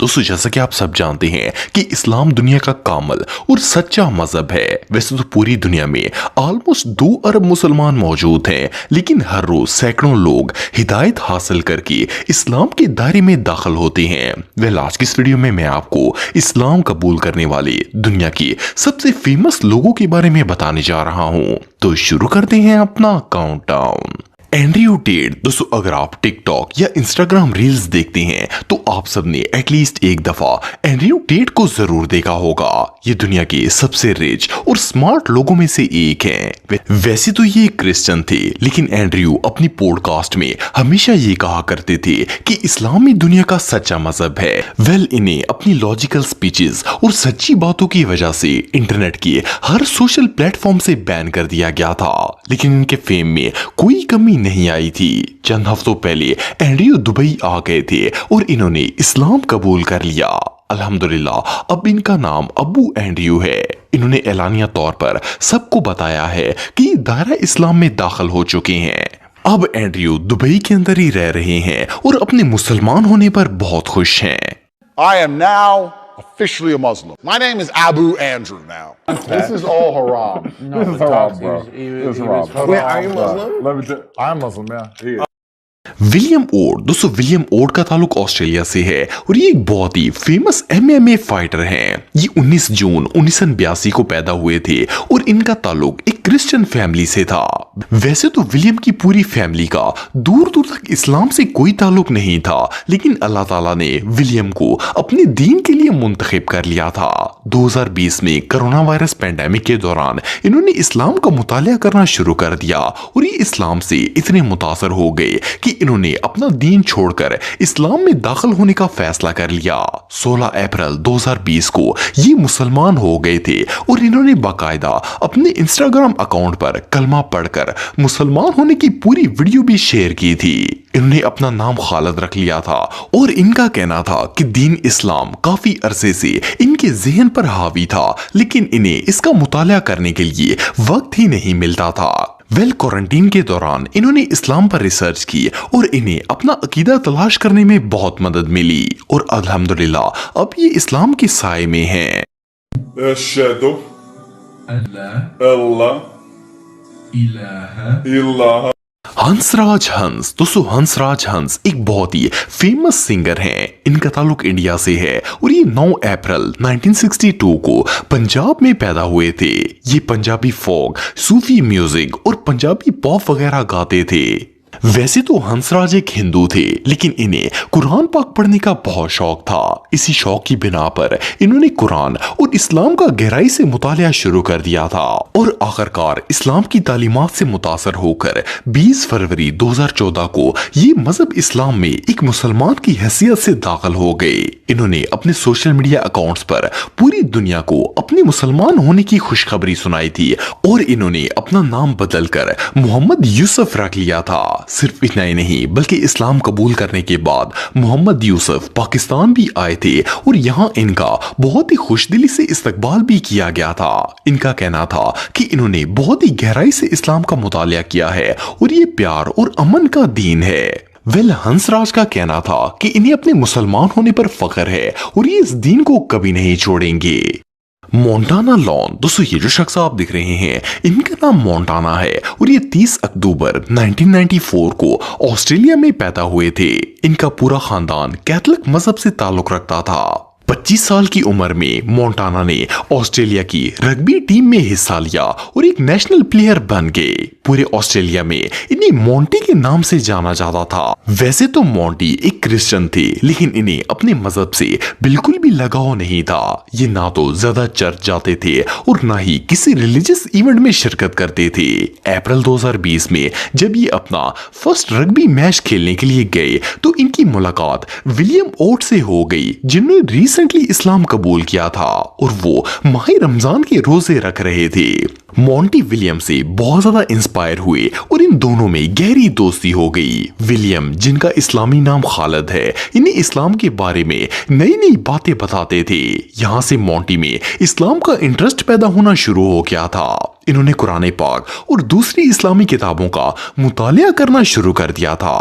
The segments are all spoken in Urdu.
دوستو جیسا کہ آپ سب جانتے ہیں کہ اسلام دنیا کا کامل اور سچا مذہب ہے۔ ویسے تو پوری دنیا میں آلموسٹ 2 ارب مسلمان موجود ہیں، لیکن ہر روز سینکڑوں لوگ ہدایت حاصل کر کے اسلام کے دائرے میں داخل ہوتے ہیں۔ آج کی اس ویڈیو میں آپ کو اسلام قبول کرنے والے دنیا کے سب سے فیمس لوگوں کے بارے میں بتانے جا رہا ہوں۔ تو شروع کرتے ہیں اپنا کاؤنٹ ڈاؤن۔ Andrew TET. دوستو اگر آپ ٹک ٹاک یا انسٹاگرام ریلز دیکھتے ہیں تو آپ سب نے ایٹ لیسٹ ایک دفعہ اینڈریو ٹیٹ کو ضرور دیکھا ہوگا۔ یہ دنیا کے سب سے ریچ اور سمارٹ لوگوں میں سے ایک ہیں۔ ویسے تو یہ کرسچن تھے، لیکن اینڈریو اپنی پوڈ کاسٹ میں ہمیشہ یہ کہا کرتے تھے کہ اسلامی دنیا کا سچا مذہب ہے۔ انہیں اپنی لاجیکل سپیچز اور سچی باتوں کی وجہ سے انٹرنیٹ کے ہر سوشل پلیٹ فارم سے بین کر دیا گیا تھا، لیکن ان کے فیم میں کوئی کمی نہیں آئی تھی۔ چند ہفتوں پہلے اینڈریو دبئی آ گئے تھے اور انہوں نے اسلام قبول کر لیا۔ الحمدللہ اب ان کا نام ابو اینڈریو ہے۔ انہوں نے اعلانیہ طور پر سب کو بتایا ہے کہ یہ دائرہ اسلام میں داخل ہو چکے ہیں۔ اب اینڈریو دبئی کے اندر ہی رہ رہے ہیں اور اپنے مسلمان ہونے پر بہت خوش ہیں۔ I am now officially a Muslim. My name is Abu Andrew now. This is all haram. No, This is the haram, talks- bro. he This is was haram. Wait, are you Muslim? Let me tell I'm Muslim, yeah. ولیم اوٹ۔ دوستو ولیم اوٹ کا تعلق آسٹریلیا سے ہے اور یہ ایک بہت ہی فیمس MMA فائٹر ہیں۔ یہ 19 جون 1982 کو پیدا ہوئے تھے اور ان کا تعلق ایک کرسچن فیملی سے تھا۔ ویسے تو ولیم کی پوری فیملی کا دور دور تک اسلام سے کوئی تعلق نہیں تھا، لیکن اللہ تعالیٰ نے ولیم کو اپنے دین کے لیے منتخب کر لیا تھا۔ 2020 میں کرونا وائرس پینڈیمک کے دوران انہوں نے اسلام کا مطالعہ کرنا شروع کر دیا اور یہ اسلام سے اتنے متاثر ہو گئے کہ انہوں نے اپنا دین چھوڑ کر اسلام میں داخل ہونے کا فیصلہ کر لیا۔ 16 اپریل 2020 کو یہ مسلمان ہو گئے تھے اور انہوں نے باقاعدہ اپنے انسٹاگرام اکاؤنٹ پر کلمہ پڑھ کر مسلمان ہونے کی پوری ویڈیو بھی شیئر کی تھی۔ انہوں نے اپنا نام خالد رکھ لیا تھا اور ان کا کہنا تھا کہ دین اسلام کافی عرصے سے ان کے ذہن پر حاوی تھا، لیکن انہیں اس کا مطالعہ کرنے کے لیے وقت ہی نہیں ملتا تھا۔ کوارنٹین کے دوران انہوں نے اسلام پر ریسرچ کی اور انہیں اپنا عقیدہ تلاش کرنے میں بہت مدد ملی اور الحمدللہ اب یہ اسلام کے سائے میں ہیں۔ Ashhadu Allah ilaha Hans Raj ہنس۔ دوستو ہنس راج ہنس ایک بہت ہی فیمس سنگر ہیں۔ ان کا تعلق انڈیا سے ہے اور یہ 9 اپریل 1962 کو پنجاب میں پیدا ہوئے تھے۔ یہ پنجابی فوک، صوفی میوزک اور پنجابی پاپ وغیرہ گاتے تھے۔ ویسے تو ہنس راج ایک ہندو تھے، لیکن انہیں قرآن پاک پڑھنے کا بہت شوق تھا۔ اسی شوق کی بنا پر انہوں نے قرآن اور اسلام کا گہرائی سے مطالعہ شروع کر دیا تھا اور آخرکار اسلام کی تعلیمات سے متاثر ہو کر 20 فروری 2014 کو یہ مذہب اسلام میں ایک مسلمان کی حیثیت سے داخل ہو گئے۔ انہوں نے اپنے سوشل میڈیا اکاؤنٹس پر پوری دنیا کو اپنے مسلمان ہونے کی خوشخبری سنائی تھی اور انہوں نے اپنا نام بدل کر محمد یوسف رکھ لیا تھا۔ صرف اتنا ہی نہیں بلکہ اسلام قبول کرنے کے بعد محمد یوسف پاکستان بھی آئے تھے اور یہاں ان کا بہت ہی خوش دلی سے استقبال بھی کیا گیا تھا۔ ان کا کہنا تھا کہ انہوں نے بہت ہی گہرائی سے اسلام کا مطالعہ کیا ہے اور یہ پیار اور امن کا دین ہے۔ ہنس راج کا کہنا تھا کہ انہیں اپنے مسلمان ہونے پر فخر ہے اور یہ اس دین کو کبھی نہیں چھوڑیں گے۔ Montana lawn. دوستو یہ جو شخص آپ دیکھ رہے ہیں ان کا نام مونٹانا ہے اور یہ 30 اکتوبر 1994 کو آسٹریلیا میں پیدا ہوئے تھے۔ ان کا پورا خاندان کیتھولک مذہب سے تعلق رکھتا تھا۔ 25 سال کی عمر میں مونٹانا نے آسٹریلیا کی رگبی ٹیم میں حصہ لیا اور ایک نیشنل پلیئر بن گئے۔ پورے آسٹریلیا میں انہیں مونٹی کے نام سے جانا جاتا تھا۔ ویسے تو مونٹی ایک کرسچن تھے، لیکن انہیں اپنے مذہب سے بالکل بھی لگاؤ نہیں تھا۔ یہ نہ تو زیادہ چرچ جاتے تھے اور نہ ہی کسی ریلیجس ایونٹ میں شرکت کرتے تھے۔ اپریل 2020 میں جب یہ اپنا فرسٹ رگبی میچ کھیلنے کے لیے گئے تو ان کی ملاقات ولیم اوٹ سے ہو گئی، جنہوں نے ریسنٹلی اسلام قبول کیا تھا اور وہ ماہ رمضان کے روزے رکھ رہے تھے۔ مونٹی ولیم سے بہت زیادہ انسپائر ہوئے اور ان دونوں میں گہری دوستی ہو گئی۔ ولیم، جن کا اسلامی نام خالد ہے، انہیں اسلام کے بارے میں نئی نئی باتیں بتاتے تھے۔ یہاں سے مونٹی میں اسلام کا انٹرسٹ پیدا ہونا شروع ہو گیا تھا۔ انہوں نے قرآن پاک اور دوسری اسلامی کتابوں کا مطالعہ کرنا شروع کر دیا تھا۔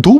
2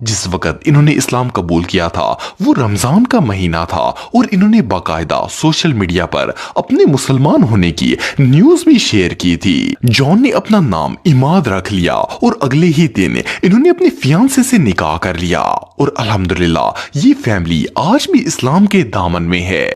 جس وقت انہوں نے اسلام قبول کیا تھا وہ رمضان کا مہینہ تھا اور انہوں نے باقاعدہ سوشل میڈیا پر اپنے مسلمان ہونے کی نیوز بھی شیئر کی تھی۔ جان نے اپنا نام عماد رکھ لیا اور اگلے ہی دن انہوں نے اپنے فیانسے سے نکاح کر لیا اور الحمدللہ یہ فیملی آج بھی اسلام کے دامن میں ہے۔